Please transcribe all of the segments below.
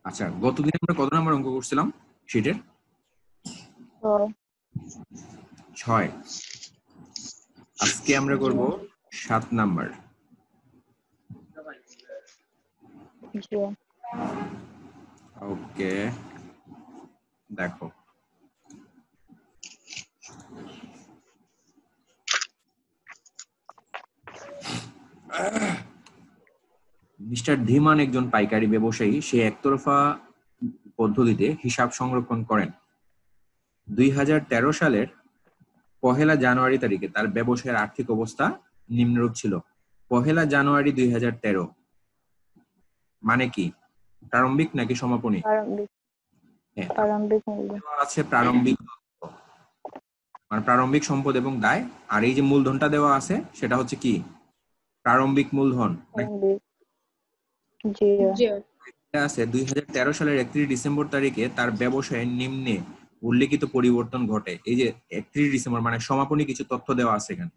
আচ্ছা, গতদিন আমরা কত নাম্বার অঙ্ক করছিলাম শীটের? 6। আজকে আমরা করব 7 নাম্বার। ওকে, দেখো মিস্টার ধীমান একজন পাইকারি ব্যবসায়ী। সে একতরফা পদ্ধতিতে হিসাব সংরক্ষণ করেন। 2013 সালের 1 জানুয়ারি তারিখে তার ব্যবসায়ের আর্থিক অবস্থা নিম্নরূপ ছিল। 1 জানুয়ারি 2013 মানে কি? প্রারম্ভিক নাকি সমাপনী? প্রারম্ভিক আছে প্রারম্ভিক, মানে প্রারম্ভিক সম্পদ এবং দায়। আর এই যে মূলধনটা দেওয়া আছে সেটা হচ্ছে কি? প্রারম্ভিক মূলধন। আছে 2013 সালের 31 ডিসেম্বর তারিখে তার ব্যবসায়ের নিম্নে উল্লেখিত পরিবর্তন ঘটে। এই যে 31 ডিসেম্বর মানে সমাপনী কিছু তথ্য দেওয়া আছে এখানে।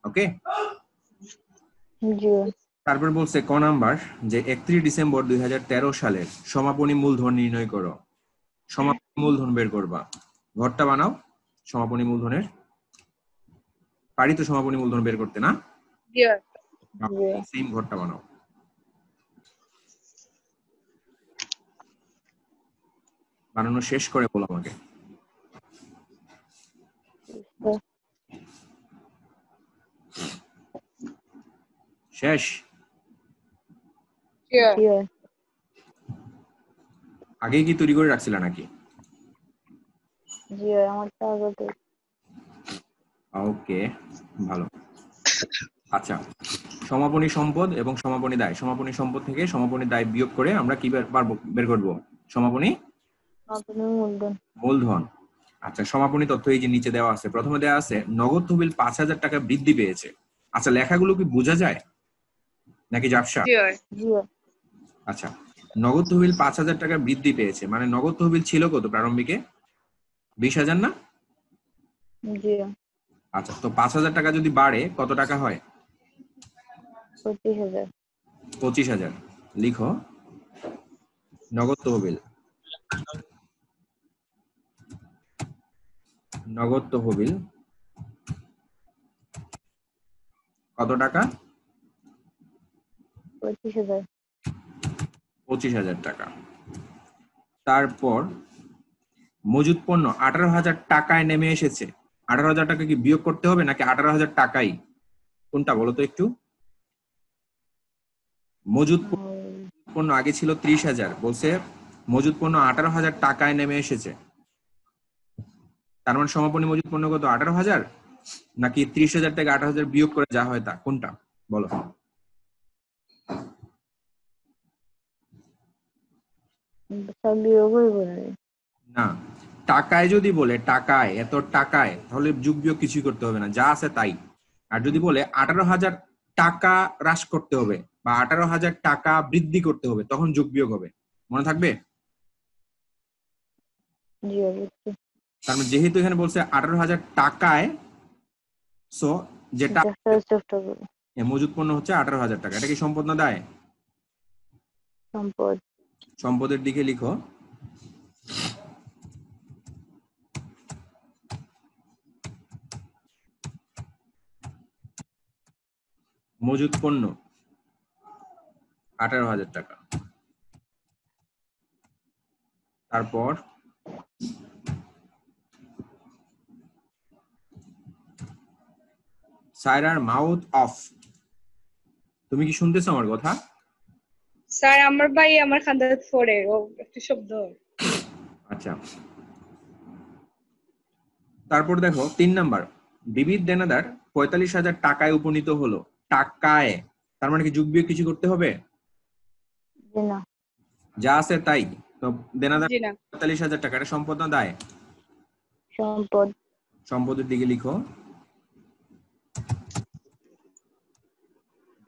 ওকে, তারপর বলছে ক নাম্বার যে 31 ডিসেম্বর 2013 সালের সমাপনী মূলধন নির্ণয় করো। সমাপনী মূলধন বের করবা, ঘরটা বানাও সমাপনী মূলধনের। পারি তো সমাপনী মূলধন বের করতে না? সেম ঘরটা বানাও। বানানো শেষ করে বলো আমাকে। শেষ? আগে কি তৈরি করে রাখছিল নাকি? ওকে, ভালো। আচ্ছা, সমাপনী সম্পদ এবং সমাপনী দায়। সমাপনী সম্পদ থেকে সমাপনী দায় বিয়োগ করে আমরা কি বের করব? সমাপনী মূলধন। আচ্ছা, সমাপনী তথ্য এই যে নিচে দেওয়া আছে। প্রথমে দেওয়া আছে নগদ তহবিল 5,000 টাকা বৃদ্ধি পেয়েছে। আচ্ছা, লেখাগুলো কি বোঝা যায় নাকি ঝাপসা? আচ্ছা, নগদ তহবিল 5,000 টাকা বৃদ্ধি পেয়েছে মানে নগদ তহবিল ছিল কত প্রারম্ভিকে? 20,000 না? আচ্ছা, তো 5,000 টাকা যদি বাড়ে কত টাকা হয়? 25,000। লিখো নগদ তহবিল। নগদ তহবিল কত টাকা? 25,000 টাকা। তারপর মজুদ পণ্য 18,000 টাকায় নেমে এসেছে। 18,000 টাকা কি বিয়োগ করতে হবে নাকি 18,000 টাকাই? কোনটা বলো তো একটু। মজুদ পণ্য আগে ছিল 30,000, বলছে মজুদ পণ্য 18,000 টাকায় নেমে এসেছে। তার মানে সমাপনী মজুদ পণ্য কত? 18,000 নাকি 30,000 থেকে 18,000 বিয়োগ করে যা হয় তা? কোনটা বলো? না, টাকায় যদি বলে টাকায়, এত টাকায়, তাহলে যোগ বিয়োগ কিছুই করতে হবে না, যা আছে তাই। আর যদি বলে 18,000 টাকা হ্রাস করতে হবে বা 18,000 টাকা বৃদ্ধি করতে হবে, তখন যোগ বিয়োগ হবে। মনে থাকবে? তার মানে যেহেতু এখানে বলছে 18,000 টাকায়, সো যেটা মজুদ পণ্য হচ্ছে 18,000 টাকা। এটা কি সম্পদ না দায়? সম্পদ। সম্পদের দিকে লিখো মজুদ পণ্য 18,000 টাকা। তারপর সায়রার মাউথ অফ। তুমি কি শুনতেছো আমার কথা? স্যার আমার ভাই আমার খান্দাত পড়ে ও একটু শব্দ। আচ্ছা, তারপর দেখো 3 নাম্বার বিবিধ দেনাদার 45,000 টাকায় উপনীত হলো। টাকায়, তার মানে কি যোগ বিয়োগ কিছু করতে হবে? না, যা আছে তাই। তো দেনাদার 45,000 টাকা, এটা সম্পদ না দায়? সম্পদ। সম্পদের দিকে লিখো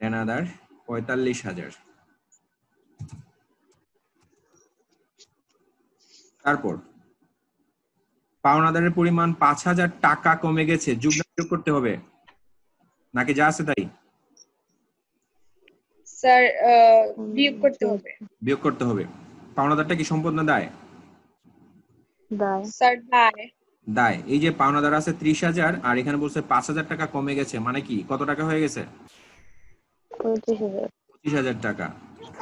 দেনাদার 45,000। তারপর পাওনাদারের পরিমাণ 5,000 টাকা কমে গেছে। যোগ বিয়োগ করতে হবে নাকি যা আছে তাই? স্যার বিয়োগ করতে হবে। বিয়োগ করতে হবে। পাওনাদারটা কি সম্পদ না দায়? দায়। স্যার দায়। দায়। এই যে পাওনাদার আছে 30,000 আর এখানে বলছে 5,000 টাকা কমে গেছে, মানে কি কত টাকা হয়ে গেছে? 25,000। 25,000 টাকা।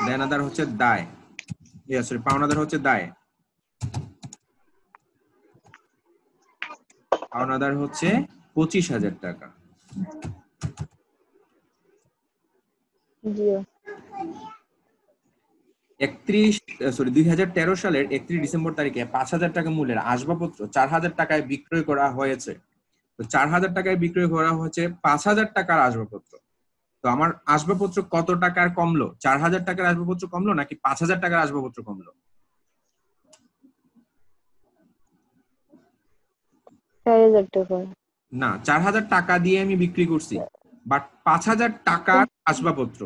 দেনাদার হচ্ছে দায়, সরি পাওনাদার হচ্ছে দায়, পাওনাদার হচ্ছে 25,000 টাকা। জি 2013 সালের 31 ডিসেম্বর তারিখে 5,000 টাকা মূল্যের আসবাবপত্র 4,000 টাকায় বিক্রয় করা হয়েছে। তো 4,000 টাকায় বিক্রয় করা হয়েছে 5,000 টাকার আসবাবপত্র। তো আমার আসবাবপত্র কত টাকার কমলো? 4,000 টাকার আসবাবপত্র কমলো নাকি 5,000 টাকার আসবাবপত্র কমলো? 4,000 টাকা। না, 4,000 টাকা দিয়ে আমি বিক্রি করছি, বাট 5,000 টাকার আসবাবপত্র,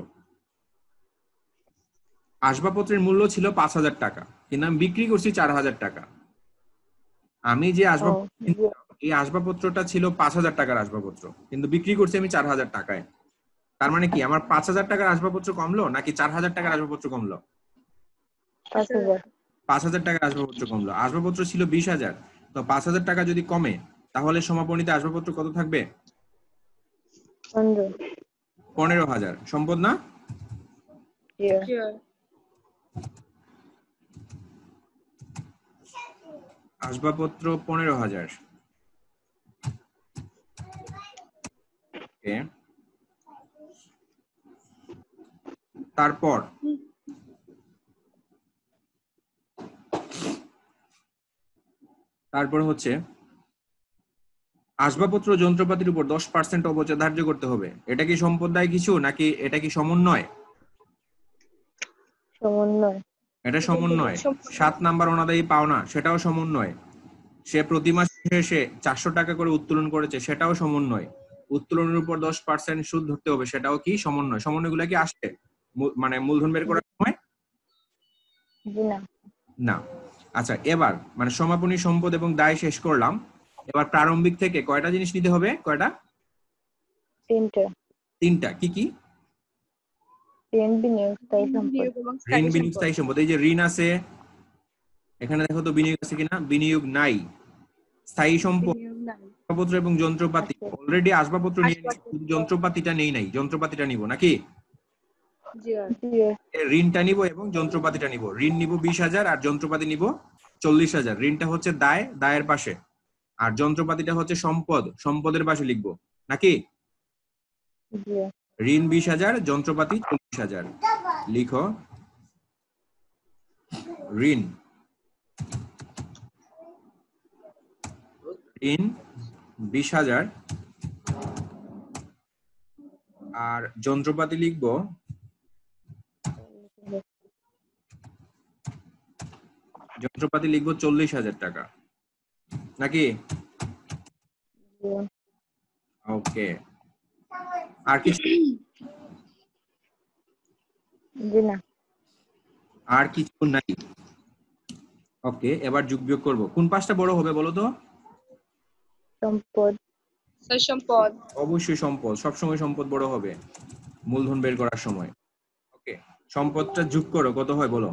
আসবাবপত্রের মূল্য ছিল 5,000 টাকা, কিন্তু আমি বিক্রি করছি 4,000 টাকা। আমি যে এই আসবাবপত্রটা ছিল 5,000 টাকার আসবাবপত্র, কিন্তু বিক্রি করছি আমি 4,000 টাকায়। তার মানে কি আমার 5,000 টাকার আসবাবপত্র কমলো নাকি 4,000 টাকার আসবাবপত্র কমলো? 5,000। 5,000 টাকার আসবাবপত্র কমলো। আসবাবপত্র ছিল 20,000, তো 5,000 টাকা যদি কমে তাহলে সমাপনীতে আসবাবপত্র কত থাকবে? 15,000। সম্পদ না? আসবাবপত্র 15,000। তারপর হচ্ছে আসবাবপত্র যন্ত্রপাতির উপর 10% অবচয় ধার্য করতে হবে। এটা কি সম্পদ দায় কিছু নাকি এটা কি সমন্বয়? সমন্বয়। এটা সমন্বয়। 7 নাম্বার অনাদায়ী পাওনা, সেটাও সমন্বয়। সে প্রতি মাস শেষে 400 টাকা করে উত্তোলন করেছে, সেটাও সমন্বয়। উত্তোলনের উপর 10% সুদ ধরতে হবে, সেটাও কি সমন্বয়? সমন্বয়গুলো কি আসছে মানে মূলধন বের করার সময়? না। আচ্ছা, এবার মানে সমাপনী সম্পদ এবং দায় শেষ করলাম। এবার প্রারম্ভিক থেকে কয়টা জিনিস নিতে হবে? কয়টা? 3টা। কি কি? ঋণ বিনিয়োগ স্থায়ী সম্পদ। ঋণ বিনিয়োগ স্থায়ী সম্পদ। এই যে ঋণ আছে, এখানে দেখো তো বিনিয়োগ আছে কিনা? বিনিয়োগ নাই। স্থায়ী সম্পদ আসবাবপত্র এবং যন্ত্রপাতি। অলরেডি আসবাবপত্র নিয়ে নিচ্ছি, যন্ত্রপাতিটা নেই নাই। যন্ত্রপাতিটা নিব নাকি? ঋণটা নিব এবং যন্ত্রপাতিটা নিব। ঋণ নিব 20,000 আর যন্ত্রপাতি নিব 40,000। ঋণটা হচ্ছে দায়, দায়ের পাশে, আর যন্ত্রপাতিটা হচ্ছে সম্পদ, সম্পদের পাশে লিখবো নাকি? ঋণ 20,000, যন্ত্রপাতি 40,000। লিখো ঋণ 20,000 আর যন্ত্রপাতি লিখবো 40,000 টাকা নাকি? ওকে। আর কিছু? আর কিছু নাই। ওকে, এবার যোগ বিয়োগ করবো। কোন পাঁচটা বড় হবে বলো তো? সম্পদ। সম্পদ। অবশ্যই সম্পদ, সবসময় সম্পদ বড় হবে মূলধন বের করার সময়। ওকে, সম্পদটা যোগ করো, কত হয় বলো?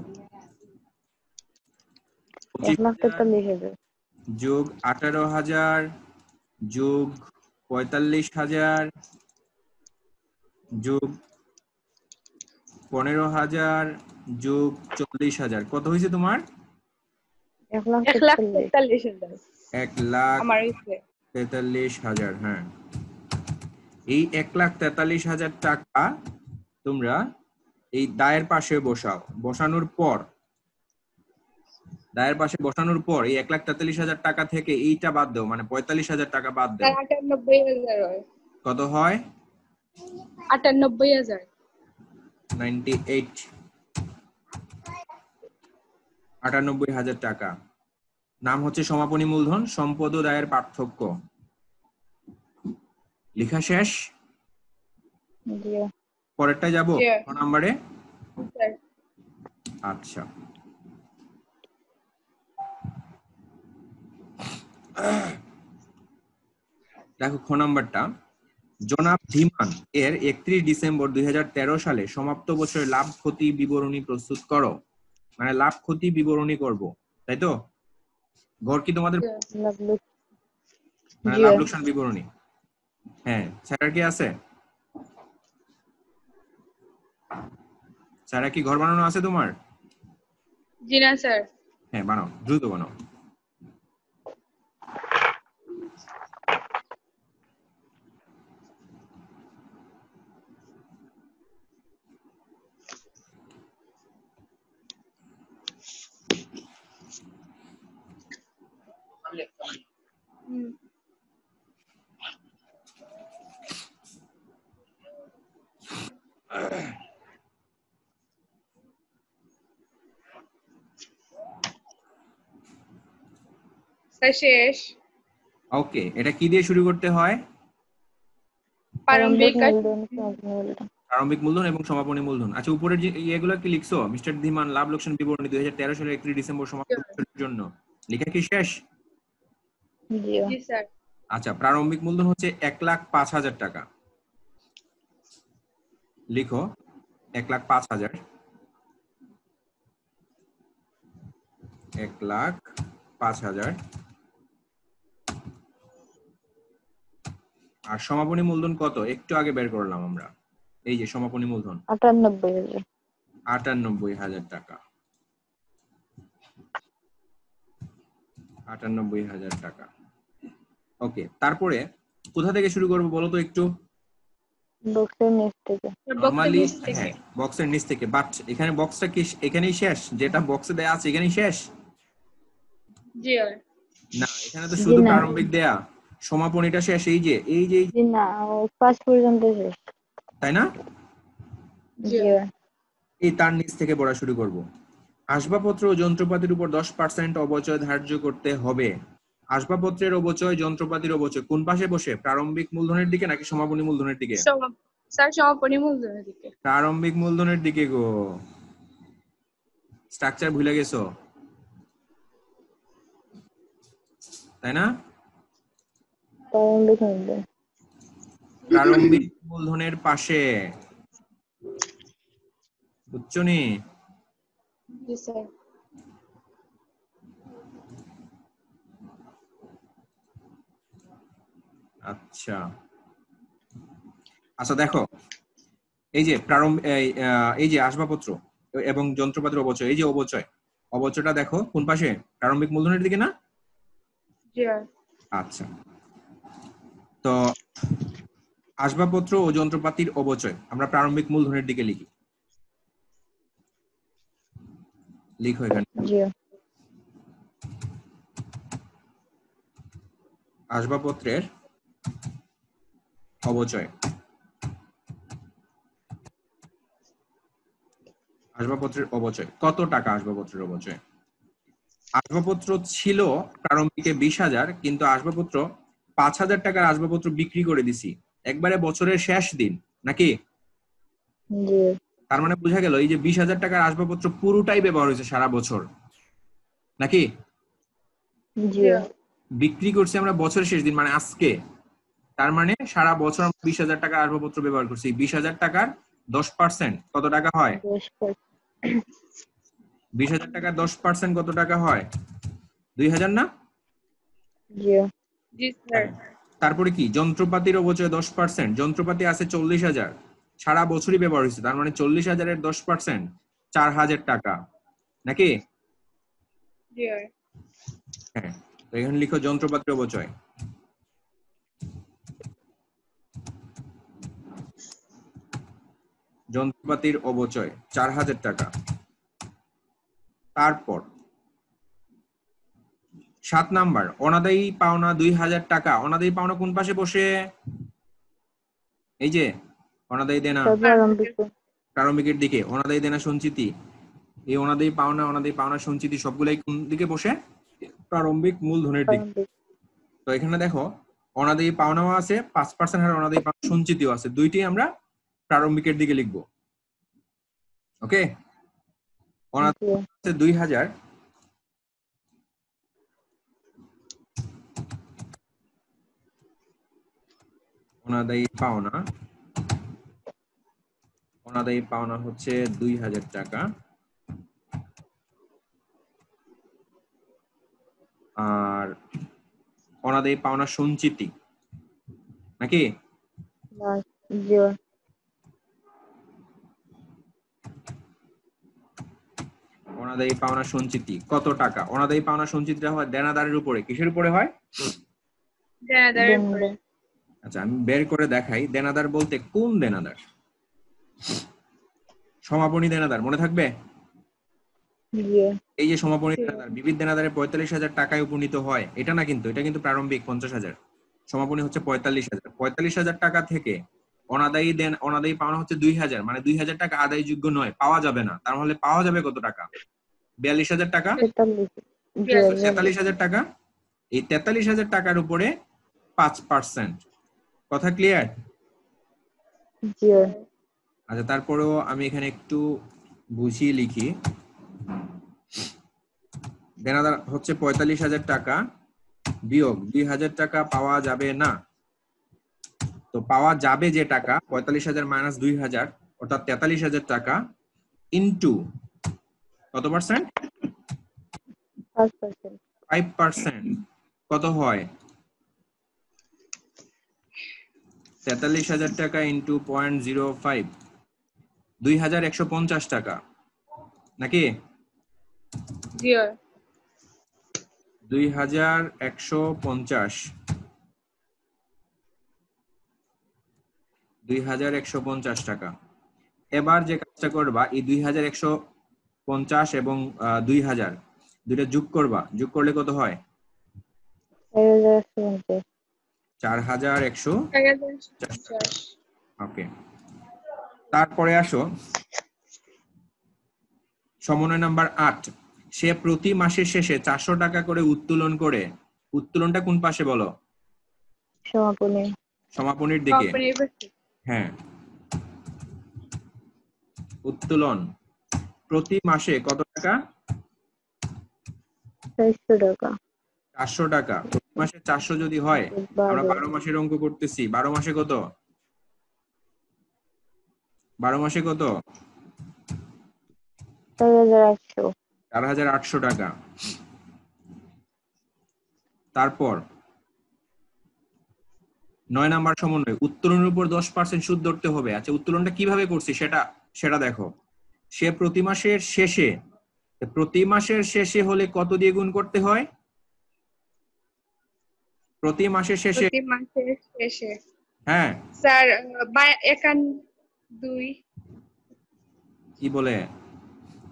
1,43,000 যোগ 18,000 যোগ 45,000 যোগ 15,000 যোগ 40,000, কত হয়েছে তোমার? 1,43,000। 1,43,000। হ্যাঁ, এই 1,43,000 টাকা তোমরা এই দায়ের পাশে বসাও। বসানোর পর দায়ের পাশে বসানোর পর এই 1,43,000 টাকা থেকে এইটা বাদ দাও, মানে 45,000 টাকা বাদ দাও। 98,000 হয়। কত হয়? 98,000। 98,000 টাকা। নাম হচ্ছে সমাপনী মূলধন, সম্পদ ও দায়ের পার্থক্য। লেখা শেষ? পরেরটা যাব নম্বরে। আচ্ছা, দেখো খ নাম্বারটা। জনাব ধীমান এর 31 ডিসেম্বর 2013 সালে সমাপ্ত বছরের লাভ ক্ষতি বিবরণী প্রস্তুত করো। মানে লাভ ক্ষতি বিবরণী করব, তাই তো? ঘর কি তোমাদের লাভ লোক মানে জি লাভ লোকসান বিবরণী? হ্যাঁ, স্যার কি আছে? স্যার কি ঘর বানানো আছে তোমার? জি না স্যার। হ্যাঁ, বানাও, দ্রুত বানাও। হুম। স্যার শেষ। ওকে, এটা কি দিয়ে শুরু করতে হয়? প্রারম্ভিক আর মূলধন সমাপনী মূলধন প্রারম্ভিক মূলধন এবং সমাপনী মূলধন। আচ্ছা, উপরের যে ইয়েগুলো কি লিখছো? মিস্টার ধীমান লাভ লোকসান বিবরণী 2013 সালের 31 ডিসেম্বর সমাপ্ত বছরের জন্য লেখা কি শেষ? জি জি স্যার। আচ্ছা, প্রারম্ভিক মূলধন হচ্ছে 1,05,000 টাকা। লিখো 1,05,000, 1,05,000। আর সমাপনী মূলধন কত? একটু আগে বের করলাম আমরা, এই যে সমাপনী মূলধন 98,000 98,000 টাকা। 98,000 টাকা। ওকে, তারপরে কোথা থেকে শুরু করবো বলো তো একটু? বক্সের নিচ থেকে বক্সের নরমালি নিচ থেকে। হ্যাঁ, বক্সের নিচ থেকে। বাট এখানে বক্সটা কি এখানেই শেষ? যেটা বক্সে দেয়া আছে এখানেই শেষ? জি না, এখানে তো জি শুধু না প্রারম্ভিক দেয়া, সমাপনীটা শেষ। এই যে জি না 5 পর্যন্ত শেষ তাই না? জি জি এই তার নিচ থেকে পড়া শুরু করব। আসবাবপত্র ও যন্ত্রপাতির উপর 10% অবচয় ধার্য করতে হবে। আসবাবপত্রের অবচয়, যন্ত্রপাতির অবচয় কোন পাশে বসে? প্রারম্ভিক মূলধনের দিকে নাকি সমাপনী মূলধনের দিকে? স্যার সমাপনী মূলধনের দিকে। প্রারম্ভিক মূলধনের দিকে গো। স্ট্রাকচার ভুলে গেছো তাই না? প্রারম্ভিক মূলধন প্রারম্ভিক মূলধনের পাশে, বুঝছো নি? জি স্যার। আচ্ছা আচ্ছা, দেখো এই যে এই যে আসবাবপত্র এবং যন্ত্রপাতির অবচয়, এই যে অবচয়টা দেখো কোন পাশে? প্রারম্ভিক মূলধনের দিকে না? জি আচ্ছা, তো আসবাবপত্র ও যন্ত্রপাতির অবচয় আমরা প্রারম্ভিক মূলধনের দিকে লিখি। লিখো এখানে জি আসবাবপত্রের অবচয়। আসবাবপত্রের অবচয় কত টাকা? আসবাবপত্রের অবচয়, আসবাবপত্র ছিল প্রারম্ভিকে 20,000, কিন্তু আসবাবপত্র 5,000 টাকার আসবাবপত্র বিক্রি করে দিছি একবারে বছরের শেষ দিন, নাকি? জি তার মানে বোঝা গেল এই যে 20,000 টাকার আসবাবপত্র পুরোটাই ব্যবহার হয়েছে সারা বছর, নাকি? জি বিক্রি করছি আমরা বছরের শেষ দিন মানে আজকে। তার মানে সারা বছর আমরা 20,000 টাকার আসবাবপত্র ব্যবহার করছি। 20,000 টাকার 10% কত টাকা হয়? 10 20,000 টাকার 10% কত টাকা হয়? 2,000 না? জি জি স্যার। তারপরে কি যন্ত্রপাতির অবচয় 10%, যন্ত্রপাতি আছে 40,000, সারা বছরই ব্যবহার হয়েছে, তার মানে 40,000-এর 10% 4,000 টাকা, নাকি? জি হ্যাঁ, তো এখানে লিখো যন্ত্রপাতির অবচয়। যন্ত্রপাতির অবচয় 4,000 টাকা। তারপর 7 নাম্বার অনাদায়ী পাওনা 2,000 টাকা। অনাদায়ী পাওনা কোন পাশে বসে? এই যে অনাদায়ী দেনা প্রারম্ভিক প্রারম্ভিকের দিকে, অনাদায়ী দেনা সঞ্চিতি। এই অনাদায়ী পাওনা সঞ্চিতি সবগুলাই কোন দিকে বসে? প্রারম্ভিক মূলধনের দিকে। প্রারম্ভিক তো এখানে দেখো অনাদায়ী পাওনাও আছে, 5% হারে অনাদায়ী পাওনা সঞ্চিতিও আছে, দুইটি আমরা প্রারম্ভিকের দিকে লিখবো। ওকে, অনাদায়ী জি আছে 2,000, অনাদায়ী পাওনা হচ্ছে 2,000 টাকা। আর অনাদায়ী পাওনা সঞ্চিতি নাকি? জি অনাদায়ী পাওনা সঞ্চিতি কত টাকা? অনাদায়ী পাওনা সঞ্চিতিটা হয় দেনাদারের উপরে। কিসের উপরে হয়? দেনাদারের উপরে। আচ্ছা, আমি বের করে দেখাই। দেনাদার বলতে কোন দেনাদার? সমাপনী দেনাদার মনে থাকবে? জি এই যে সমাপনী দেনাদার, বিবিধ দেনাদারে 45,000 টাকায় উপনীত হয়, এটা না কিন্তু, এটা কিন্তু প্রারম্ভিক 50,000, সমাপনী হচ্ছে 45,000। 45,000 টাকা থেকে অনাদায়ী পাওনা হচ্ছে 2,000, মানে 2,000 টাকা আদায়যোগ্য নয়, পাওয়া যাবে না। তাহলে পাওয়া যাবে কত টাকা? 42,000 টাকা, 43 জি 43,000 টাকা। এই 43,000 টাকার উপরে 5%। কথা ক্লিয়ার? জি আচ্ছা, তারপরেও আমি এখানে একটু বুঝিয়ে লিখি। দেনাদার হচ্ছে 45,000 টাকা বিয়োগ 2,000 টাকা পাওয়া যাবে না। তো পাওয়া যাবে যে টাকা 45,000 মাইনাস 2,000 অর্থাৎ 43,000 টাকা ইনটু কত পার্সেন্ট? 5%। 5%। কত হয়? 43,000 টাকা ইনটু 0.05, 2,150 টাকা নাকি? জি 2,150, 2,150 টাকা। এবার যে কাজটা করবা, এই 2,150 এবং 2,000 দুইটা যোগ করবা। যোগ করলে কত হয়? 4,150। 4,150। ওকে, তারপরে আসো সমন্বয় নাম্বার 8। সে প্রতি মাসের শেষে 400 টাকা করে উত্তোলন করে। উত্তোলনটা কোন পাশে বলো? সমাপনী। সমাপনীর দিকে। কোম্পানির পাশে। হ্যাঁ, উত্তোলন প্রতি মাসে কত টাকা? 400 টাকা। 400 টাকা। প্রতি মাসে 400 যদি হয়, আমরা 12 মাসের অঙ্ক করতেছি। 12 মাসে কত? 12 মাসে কত? 4,800। 4,800 টাকা। তারপর 9 নাম্বার সমন্বয়, উত্তোলনের উপর 10% সুদ ধরতে হবে। আচ্ছা, উত্তোলনটা কিভাবে করছি সেটা দেখো। সে প্রতি মাসের শেষে হলে কত দিয়ে গুণ করতে হয়? প্রতি মাসের শেষে। প্রতি মাসের শেষে হ্যাঁ, স্যার 2 কি বলে?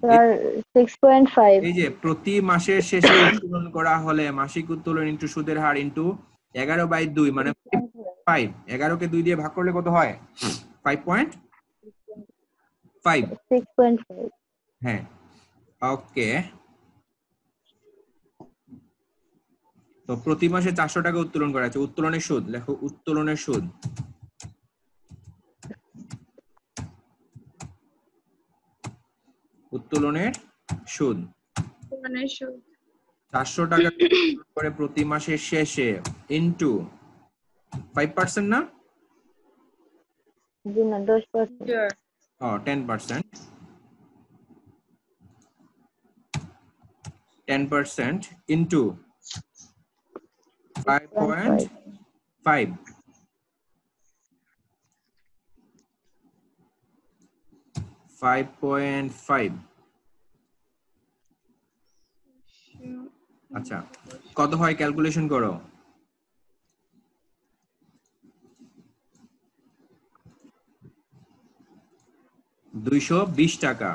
স্যার 6.5। এই যে প্রতি মাসের শেষে উত্তোলন করা হলে মাসিক উত্তোলন ইনটু সুদের হার ইনটু 11/2, মানে 5। 11কে 2 দিয়ে ভাগ করলে কত হয়? 5.5। 6.5। হ্যাঁ, ওকে। তো প্রতি মাসে 400 টাকা উত্তোলন করা আছে। উত্তোলনের সুদ লেখো। উত্তোলনের সুদ, উত্তোলনের সুদ 400 টাকা করে প্রতি মাসের শেষে ইনটু 5%, না? জি না, 10%। 10%। 10% ইনটু 5.5। 5.5। আচ্ছা, কত হয় ক্যালকুলেশন করো। 220 টাকা।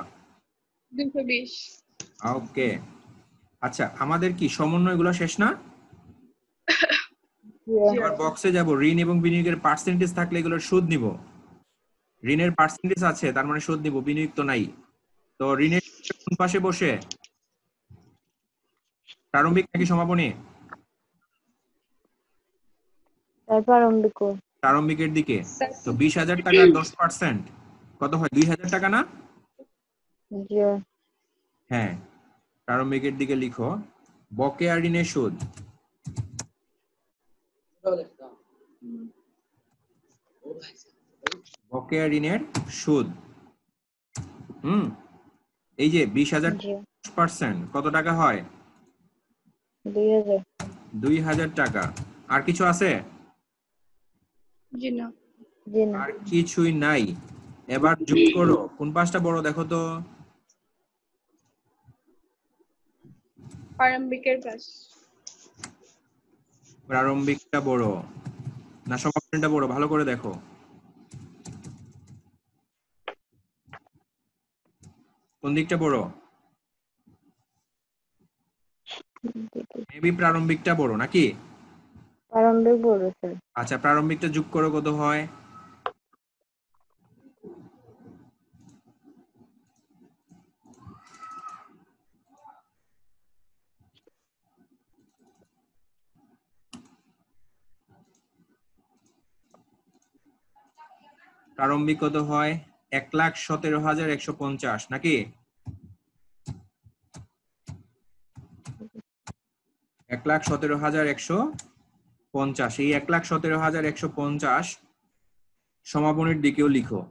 220। ওকে। আচ্ছা, আমাদের কি সমন্বয়গুলো শেষ না? এবার বক্সে যাব। ঋণ এবং বিনিয়োগের পার্সেন্টেজ থাকলে এগুলোর সুদ নিব। ঋণের পার্সেন্টেজ আছে, তার মানে সুদ নিব। বিনিয়োগ তো নাই। তো ঋণের কোন পাশে বসে? প্রারম্ভিক নাকি সমাপনী? প্রারম্ভিকের দিকে। তো 20,000 টাকার 10% কত হয়? 2,000 টাকা না? জি হ্যাঁ, প্রারম্ভিকের দিকে লিখো বকেয়া ঋণের সুদ। বকেয়া ঋণের সুদ। এই যে 20,000 10% কত টাকা হয়? 2000 2000 টাকা। আর কিছু আছে? জি না। জি না। আর কিছুই নাই। এবার যোগ করো, কোন পাঁচটা বড় দেখো তো। প্রারম্ভিকের ক্লাস। প্রারম্ভিকটা বড় না সমাপনীটা বড়? ভালো করে দেখো। কোন দিকটা বড়? মেবি প্রারম্ভিকটা বড় নাকি? প্রারম্ভিক বড় স্যার। আচ্ছা, প্রারম্ভিকটা যোগ করো, কত হয়? প্রারম্ভিক কত হয়? 1,17,150 নাকি? 1,17,150। এই 1,17,150 সমাপনীর দিকেও লিখো।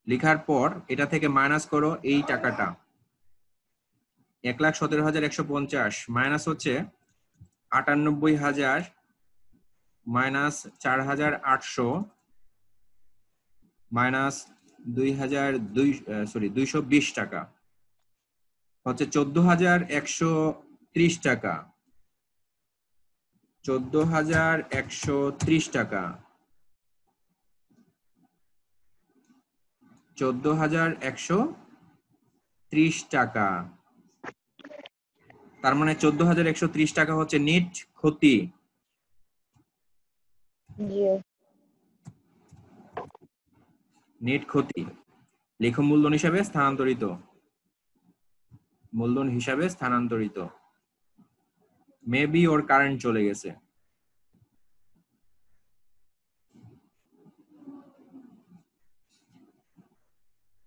লিখার পর এটা থেকে মাইনাস করো এই টাকাটা। 1,17,150 মাইনাস হচ্ছে 98,000 মাইনাস 4,800 মাইনাস 2,220 টাকা হচ্ছে 14,130 টাকা। 14,130 টাকা। 14,130 টাকা। তার মানে 14,130 টাকা হচ্ছে নেট ক্ষতি। জি নেট ক্ষতি লেখো মূলধন হিসাবে স্থানান্তরিত। মূলধন হিসাবে স্থানান্তরিত। মেবি ওর কারেন্ট চলে গেছে।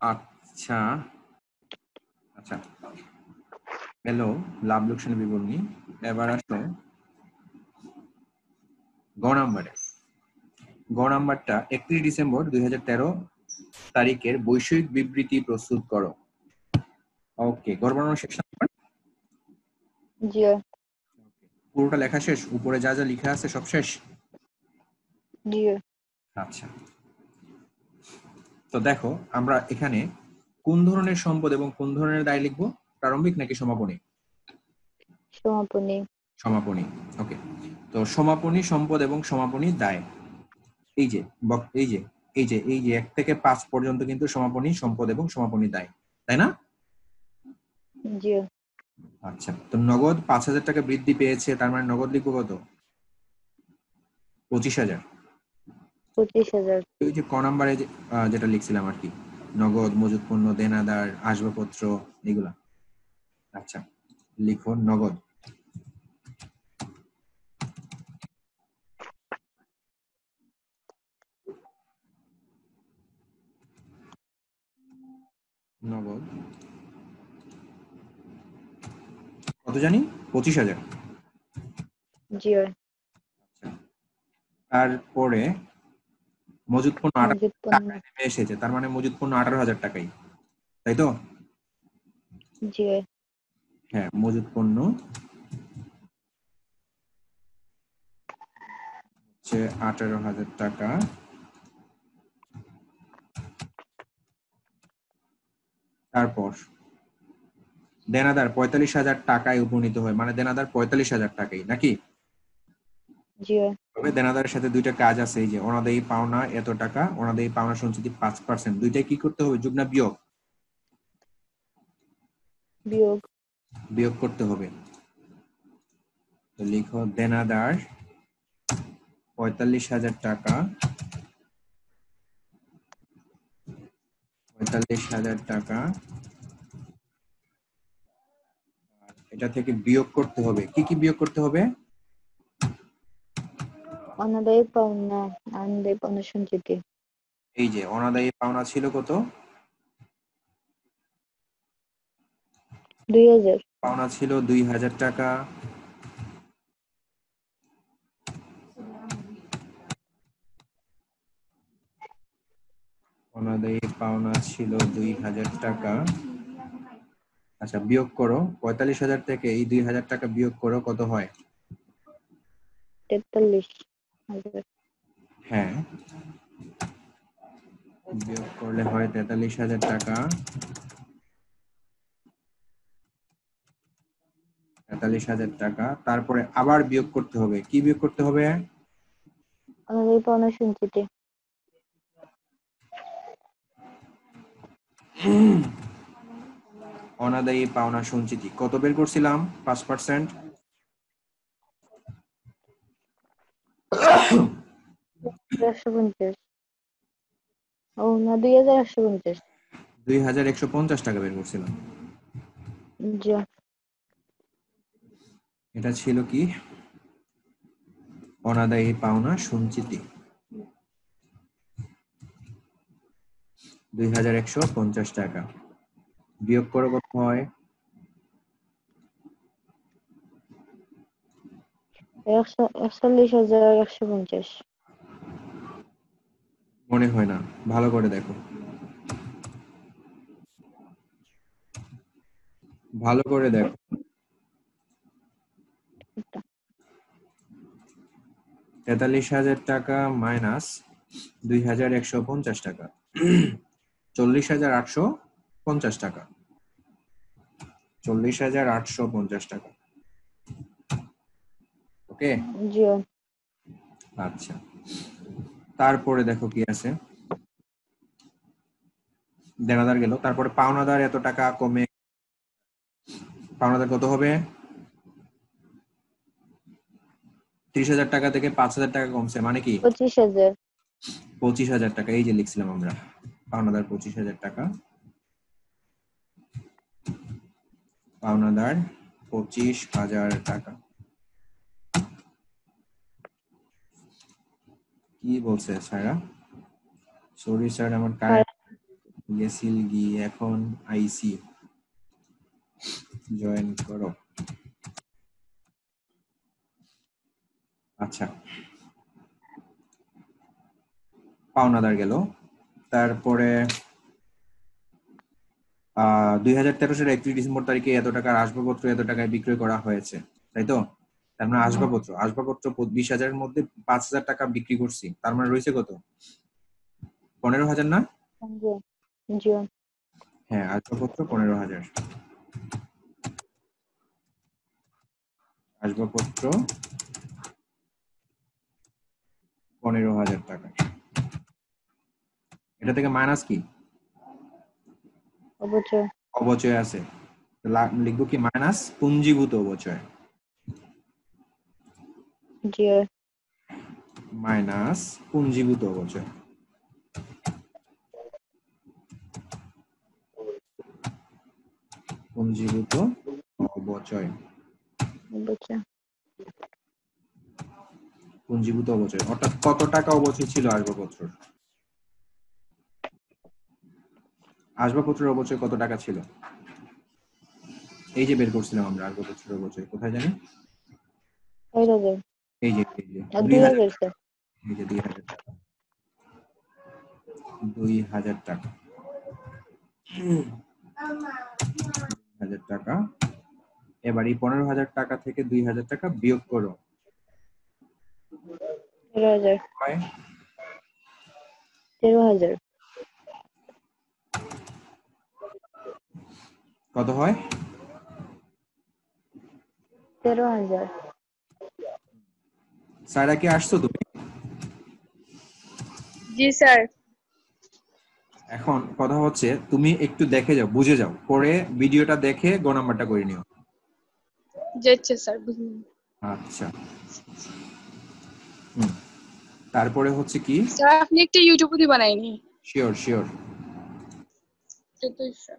আচ্ছা আচ্ছা, হ্যালো, লাভ লোকসান বিবরণী। এবার আসো গ নাম্বারে। গ নাম্বারটা 31 ডিসেম্বর 2013 তারিখের বৈষয়িক বিবৃতি প্রস্তুত করো। ওকে, ঘর বানানো শেষ নাম্বার? জি পুরোটা লেখা শেষ? উপরে যা যা লেখা আছে সব শেষ? জি আচ্ছা, তো দেখো আমরা এখানে কোন ধরনের সম্পদ এবং কোন ধরনের দায় লিখবো? প্রারম্ভিক নাকি সমাপনী? সমাপনী। সমাপনী। ওকে, তো সমাপনী সম্পদ এবং সমাপনী দায়। এই যে এই যে 1 থেকে 5 পর্যন্ত কিন্তু সমাপনী সম্পদ এবং সমাপনী দায়, তাই না? জি আচ্ছা, তো নগদ 5,000 টাকা বৃদ্ধি পেয়েছে, তার মানে নগদ লিখবো কত? 25,000। 25,000। ওই যে ক নাম্বারে যেটা লিখছিলাম আর কি, নগদ, মজুত পণ্য, দেনাদার, আসবাবপত্র, এগুলা। আচ্ছা, লিখো নগদ। নগদ কত জানি? 25,000। জি তারপরে মজুত পণ্য মজুত 18,000 পণ্য। টাকায় নেমে এসেছে, তার মানে মজুত পণ্য 18,000 টাকাই, তাই তো? জি হ্যাঁ, মজুত পণ্য হচ্ছে 18,000 টাকা। তারপর দেনাদার 45,000 টাকায় উপনীত হয়, মানে দেনাদার 45,000 টাকাই নাকি? জি তবে দেনাদারের সাথে দুইটা কাজ আছে, এই যে অনাদায়ী পাওনা এত টাকা, অনাদায়ী পাওনা সঞ্চিতি 5%, দুইটাই কি করতে হবে? যোগ না বিয়োগ? বিয়োগ। বিয়োগ করতে হবে। তো লিখো দেনাদার 45,000 টাকা, 45,000 টাকা, এটা থেকে বিয়োগ করতে হবে। কি কি বিয়োগ করতে হবে? অনাদায়ী পাওনা, অনাদায়ী পাওনা সঞ্চিতি। এই যে অনাদায়ী পাওনা ছিল কত? 2000। পাওনা ছিল 2,000 টাকা। অনাদায়ী পাওনা ছিল 2,000 টাকা। আচ্ছা, বিয়োগ করো 45,000 থেকে এই 2,000 টাকা বিয়োগ করো, কত হয়? 43,000। হ্যাঁ, বিয়োগ করলে হয় 43,000 টাকা। 43,000 টাকা, তারপরে আবার বিয়োগ করতে হবে। কি বিয়োগ করতে হবে? অনাদায়ী পাওনা সঞ্চিতি। অনাদায়ী পাওনা সঞ্চিতি কত বের করছিলাম? 5%। 150। ও না, 2,150। 2,150 টাকা বের করছিলাম। জি। এটা ছিল কি? অনাদায়ী পাওনা সঞ্চিতি 2,150 টাকা। বিয়োগ করে কত হয়? 41,150। মনে হয় না, ভালো করে দেখো, ভালো করে দেখো। 43,000 টাকা মাইনাস 2,150 টাকা, 40,850 টাকা। 40,850 টাকা। ওকে, জি। আচ্ছা। তারপরে দেখো কি আছে। দেনাদার গেল, তারপরে পাওনাদার এত টাকা কমে, পাওনাদার কত হবে? 30,000 টাকা থেকে 5,000 টাকা কমছে, মানে কি? 25,000। 25,000 টাকা। এই যে লিখছিলাম আমরা, পাওনাদার 25,000 টাকা। পাওনাদার 25,000 টাকা। কি বলছে স্যারা? সরি স্যার, আমার কারেন্ট গেছিল গিয়ে, এখন আইসি। জয়েন করো। আচ্ছা, পাওনাদার গেল। তারপরে 2013 সালের 31 ডিসেম্বর তারিখে এত টাকার আসবাবপত্র এত টাকায় বিক্রয় করা হয়েছে, তাই তো? তার মানে আসবাবপত্র 20,000 এর মধ্যে 5,000 টাকা বিক্রি করছি, তার মানে রয়েছে কত? 15,000 না? জি। জি। হ্যাঁ, আসবাবপত্র 15,000। আসবাবপত্র 15,000 টাকা। এটা থেকে মাইনাস কি? অবচয়। অবচয় আছে, লিখবো কি? মাইনাস পুঞ্জীভূত অবচয়। জি। মাইনাস পুঞ্জীভূত অবচয়। পুঞ্জীভূত অবচয়। অবচয়। পুঞ্জীভূত অবচয় অর্থাৎ কত টাকা অবচয় ছিল আসবাবপত্রের? আসবাবপত্রের অবচয় কত টাকা ছিল? এই যে বের করছিলাম আমরা আসবাবপত্রের অবচয়, কোথায় জানি? 5,000। এই যে 2,000 2,000 টাকা। স্যার। এই যে 2,000 টাকা। 2,000 টাকা। 2,000 টাকা। এবার এই 15,000 টাকা থেকে 2,000 টাকা বিয়োগ করো। 13,000। হয় 13,000। কত হয়? 13,000। স্যারা কি আসছো তুমি? জি স্যার। এখন কথা হচ্ছে, তুমি একটু দেখে যাও, বুঝে যাও, পরে ভিডিওটা দেখে গ নাম্বারটা করে নিও। যাচ্ছে স্যার, বুঝলেন? আচ্ছা। তারপরে হচ্ছে কি? স্যার আপনি একটা ইউটিউব ভিডিও বানাইনি। Sure sure. যতই স্যার।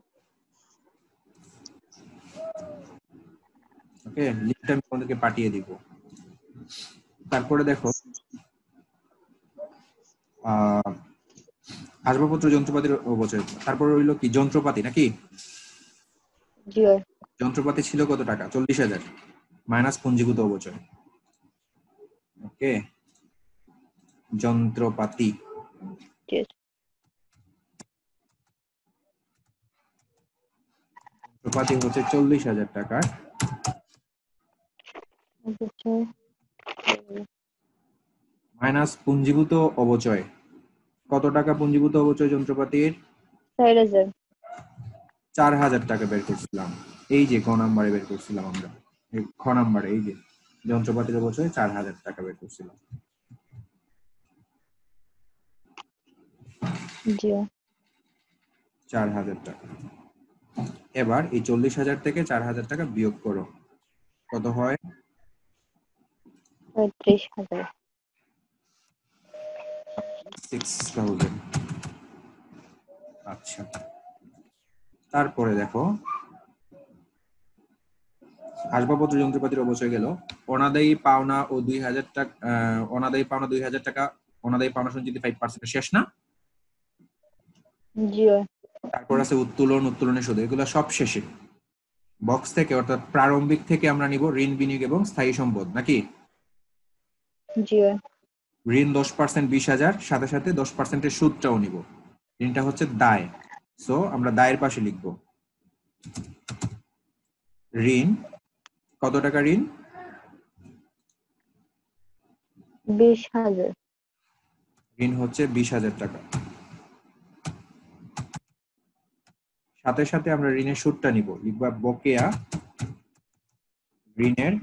ওকে, লিঙ্কটা আমি তোমাদেরকে পাঠিয়ে দিব। তারপরে দেখো, আসবাবপত্র যন্ত্রপাতির অবচয়। তারপর রইল কি? যন্ত্রপাতি, নাকি? জি। যন্ত্রপাতি ছিল কত টাকা? 40,000 মাইনাস পুঞ্জীভূত অবচয়। ওকে, যন্ত্রপাতি। জি। যন্ত্রপাতি হচ্ছে 40,000 টাকা। অবচয় মাইনাস পুঞ্জীভূত অবচয়। কত টাকা পুঞ্জীভূত অবচয় যন্ত্রপাতির? 4000। 4000 টাকা বের করছিলাম। এই যে ক নাম্বারে বের করছিলাম আমরা, এই খ নাম্বারে, এই যে যন্ত্রপাতির অবচয় 4000 টাকা বের করছিলাম। জি 4000 টাকা। এবার এই 40,000 থেকে 4000 টাকা বিয়োগ করো, কত হয়? 35000। 6000। আচ্ছা, তারপরে দেখো আসবাবপত্র যন্ত্রপাতির অবচয় গেল। অনাদায়ী পাওনা ও 2000 টাকা, অনাদায়ী পাওনা 2000 টাকা, অনাদায়ী পাওনা সঞ্চিতি 5% শেষ না? জি তারপর আছে উত্তোলন, উত্তোলনের সুদ, এগুলো সব শেষে। বক্স থেকে অর্থাৎ প্রারম্ভিক থেকে আমরা নিব ঋণ, বিনিয়োগ এবং স্থায়ী সম্পদ, নাকি? জি ঋণ 10%, 20,000, সাথে সাথে 10%-এর সুদটাও নিব। ঋণটা হচ্ছে দায়, সো আমরা দায়ের পাশে লিখব ঋণ। কত টাকা ঋণ? 20000। ঋণ হচ্ছে 20,000 টাকা। সাথে সাথে আমরা ঋণের সুদটা নিব, লিখবা বকেয়া ঋণের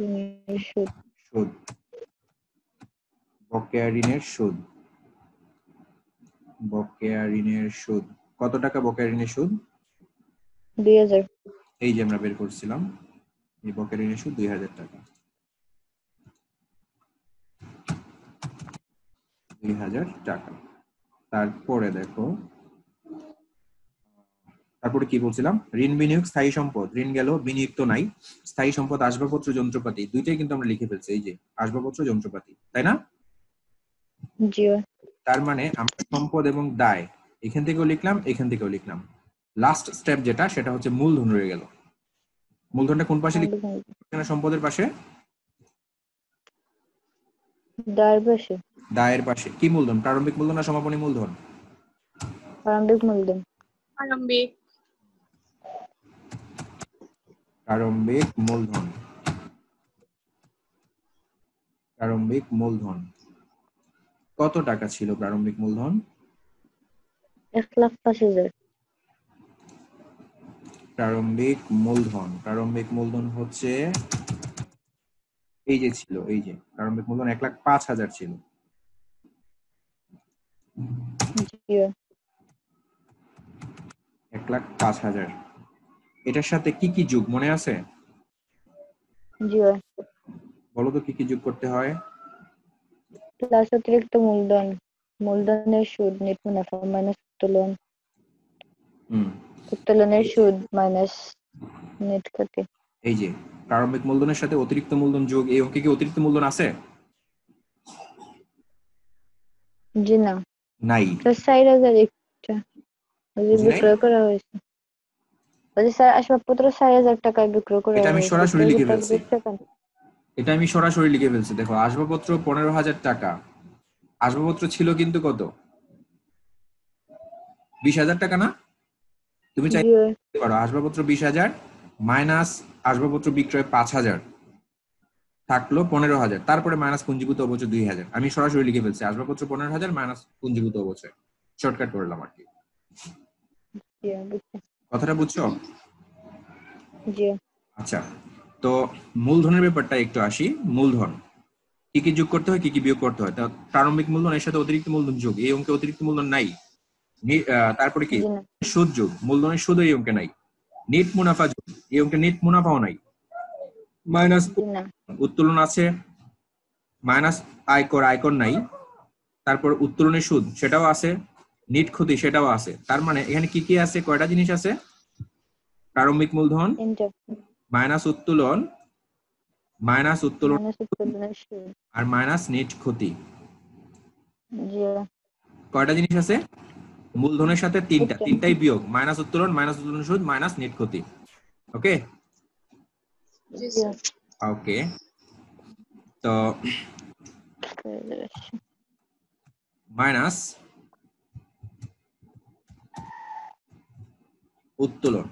সুদ সুদ। বকেয়া ঋণের সুদ, বকেয়া ঋণের সুদ। কত টাকা বকেয়া ঋণের সুদ? 2000। এই যে আমরা বের করছিলাম, এই বকেয়া ঋণের সুদ 2000 টাকা। 2000 টাকা। তারপরে দেখো, তারপরে কি বলছিলাম? ঋণ, বিনিয়োগ, স্থায়ী সম্পদ। ঋণ গেল, বিনিয়োগ তো নাই। স্থায়ী সম্পদ আসবাবপত্র যন্ত্রপাতি, দুইটাই কিন্তু আমরা লিখে ফেলছি, এই যে আসবাবপত্র যন্ত্রপাতি, তাই না? জি তার মানে আমরা সম্পদ এবং দায় এখান থেকেও লিখলাম, এখান থেকেও লিখলাম। লাস্ট স্টেপ যেটা, সেটা হচ্ছে মূলধন রয়ে গেল। মূলধনটা কোন পাশে লিখব? সম্পদের পাশে, দারবাসে। দায়ের পাশে। কি মূলধন? প্রারম্ভিক মূলধন না সমাপনী মূলধন? প্রারম্ভিক মূলধন। প্রারম্ভিক। প্রারম্ভিক মূলধন, প্রারম্ভিক মূলধন। কত টাকা ছিল প্রারম্ভিক মূলধন? 1,50,000। প্রারম্ভিক মূলধন, প্রারম্ভিক মূলধন হচ্ছে এই যে ছিল, এই যে প্রারম্ভিক মূলধন 1,05,000 ছিল। জি 1,05,000। এটার সাথে কি কি যোগ মনে আছে? জি বলো তো কি কি যোগ করতে হয়? প্লাস অতিরিক্ত মূলধন, মূলধনের সুদ, নেট মুনাফা মাইনাস উত্তোলন, উত্তোলনের সুদ মাইনাস নেট ক্ষতি। এই যে প্রারম্ভিক মূলধনের সাথে অতিরিক্ত মূলধন যোগ, এই অঙ্কে কি অতিরিক্ত মূলধন আছে? জি না, নাই। 4000 একটা বুঝি নাই? বিক্রয় করা হয়েছে। বলছি স্যার আসবাবপত্র 4000 টাকায় বিক্রয় করা এটা আমি হয়েছে, সরাসরি কেউ কি লিখে তার ফেলছি, বুঝতে পারে? এটা আমি সরাসরি লিখে ফেলছি। দেখো আসবাবপত্র 15,000 টাকা, আসবাবপত্র ছিল কিন্তু কত? 20,000 টাকা না? তুমি জি চাইতে পারো আসবাবপত্র 20,000 মাইনাস আসবাবপত্র বিক্রয় 5,000, থাকলো 15,000, তারপরে মাইনাস পুঞ্জীভূত অবচয় 2,000। আমি সরাসরি লিখে ফেলছি আসবাবপত্র 15,000 মাইনাস পুঞ্জীভূত অবচয়, শর্টকাট করলাম আর কি। জি বুঝছি। কথাটা বুঝছো? জি আচ্ছা, তো মূলধনের ব্যাপারটা একটু আসি। মূলধন কি কি যোগ করতে হয়, কি কি বিয়োগ করতে হয়? তা প্রারম্ভিক মূলধন এর সাথে অতিরিক্ত মূলধন যোগ, এই অঙ্কে অতিরিক্ত মূলধন নাই। তারপরে কি? জি না, সুদ যোগ, মূলধনের সুদ এই অঙ্কে নাই। নেট মুনাফা যোগ, এই অঙ্কে নেট মুনাফাও নাই। মাইনাস জি না, উত্তোলন আছে, মাইনাস আয়কর, আয়কর নাই। তারপর উত্তোলনের সুদ সেটাও আছে, নিট ক্ষতি সেটাও আছে। তার মানে এখানে কি কি আছে, কয়টা জিনিস আছে? প্রারম্ভিক মূলধন তিনটা। মাইনাস উত্তোলন, মাইনাস উত্তোলন মাইনাস উত্তোলনের সুদ। আর মাইনাস নেট ক্ষতি। জি কয়টা জিনিস আছে? মূলধনের সাথে তিনটা, তিনটা। তিনটাই বিয়োগ, মাইনাস উত্তোলন, মাইনাস উত্তোলন সুদ, মাইনাস নেট ক্ষতি। ওকে জি জি স্যার। ওকে, তো মাইনাস উত্তোলন।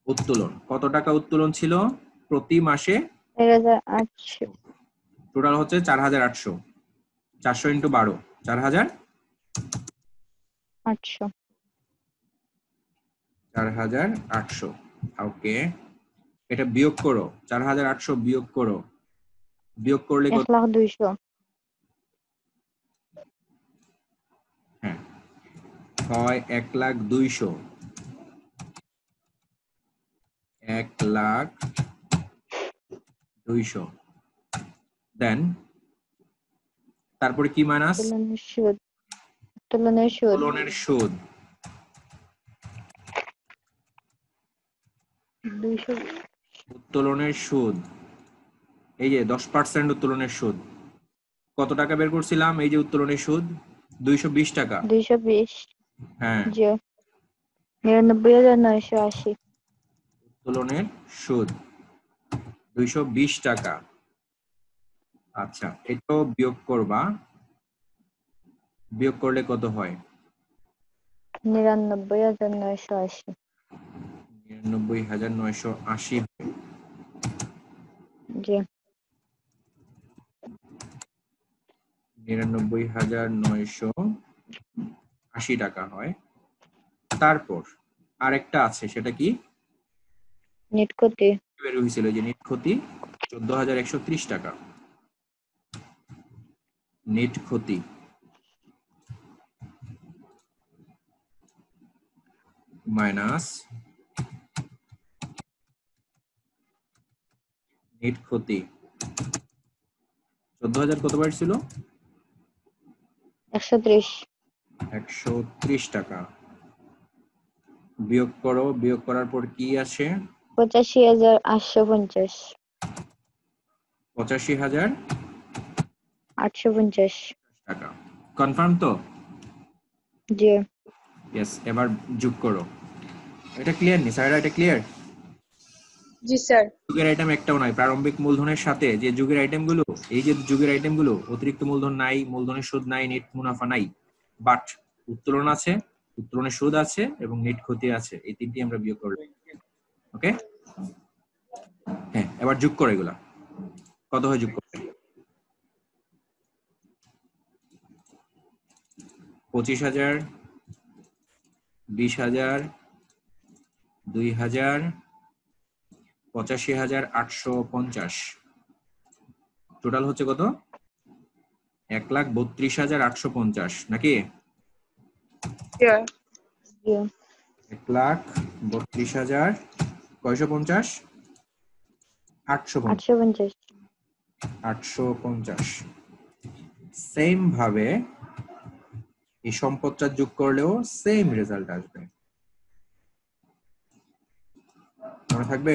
উত্তোলন কত টাকা উত্তোলন ছিল প্রতি মাসে? 4,800। টোটাল হচ্ছে 4800। 400 ইন্টু 12, 4000। 800 4800। ওকে, এটা বিয়োগ করো, 4800 বিয়োগ করো। বিয়োগ করলে কত? 1,200,000 হ্যাঁ, হয় 1,02,000। 1,02,000। দেন তারপরে কি মাইনাস? উত্তোলনের সুদ। উত্তোলনের সুদ উত্তোলনের সুদ। 200 উত্তোলনের সুদ, এই যে 10% উত্তোলনের সুদ। কত টাকা বের করছিলাম? এই যে উত্তোলনের সুদ 220 টাকা। 220 হ্যাঁ, জি 99,980 উত্তোলনের সুদ 220 টাকা। আচ্ছা, এটাও বিয়োগ করবা। বিয়োগ করলে কত হয়? 99,980 99,980। জি 99,980 টাকা হয়। তারপর আরেকটা আছে, সেটা কি? নেট ক্ষতি বের হয়েছিল যে নেট ক্ষতি 14,130 টাকা। নেট ক্ষতি মাইনাস নেট ক্ষতি 14,000 কতবার ছিল? 130 130 টাকা। বিয়োগ করো, বিয়োগ করার পর কি আসে? 85,850 85,850 টাকা। কনফার্ম তো? জি ইয়েস। এবার যোগ করো। এটা ক্লিয়ার নি স্যার? এটা ক্লিয়ার? জি স্যার। যুগের আইটেম একটাও নাই। প্রারম্ভিক মূলধনের সাথে যে যুগের আইটেমগুলো, এই যে যুগের আইটেমগুলো, অতিরিক্ত মূলধন নাই, মূলধনের সুদ নাই, নেট মুনাফা নাই, বাট উত্তোলন আছে, উত্তোলনের সুদ আছে এবং নেট ক্ষতি আছে। এই তিনটি আমরা বিয়োগ করলাম। ওকে, হ্যাঁ, এবার যোগ করো এগুলা। কত হয় যোগ করবে? 25,000, 20,000, 2,000, 85,850। টোটাল হচ্ছে কত? 1,32,850 নাকি? স্যার জি 1,32,000 কয়শো 50? 850। 850 850। সেম ভাবে এই সম্পদটা যোগ করলেও সেম রেজাল্ট আসবে, মনে থাকবে?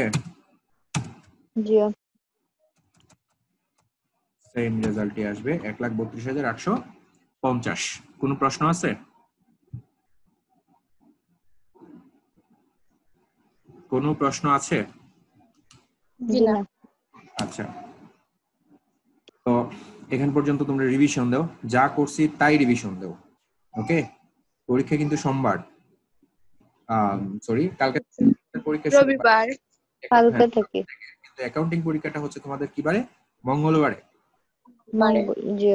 জি সেম রেজাল্টই আসবে, 1,32,850। কোনো প্রশ্ন আছে? কোনো প্রশ্ন আছে? জি জি না। না আচ্ছা, তো এখান পর্যন্ত তোমরা রিভিশন দাও, যা করছি তাই রিভিশন দাও। ওকে, পরীক্ষা কিন্তু সোমবার, সরি কালকে পরীক্ষা শুক্রবার। রবিবার। কালকে থেকে কিন্তু অ্যাকাউন্টিং পরীক্ষাটা হচ্ছে তোমাদের কি বারে? মঙ্গলবারে। জি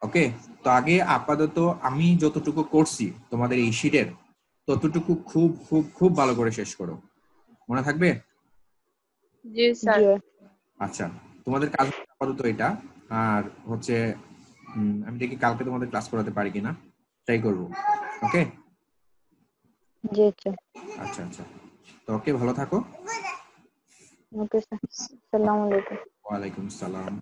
ওকে, তো আগে আপাতত আমি যতটুকু করছি তোমাদের এই শীটের, ততটুকু খুব খুব খুব ভালো করে শেষ করো, মনে থাকবে? জি স্যার। জি আচ্ছা, তোমাদের কাজ হচ্ছে আপাতত এটা। আর হচ্ছে আমি দেখি কালকে তোমাদের ক্লাস করাতে পারি কিনা, ট্রাই করবো। ওকে, জি আচ্ছা আচ্ছা আচ্ছা, তো ওকে, ভালো থাকো। ওকে স্যার আসসালামু আলাইকুম ওয়ালাইকুম সালাম।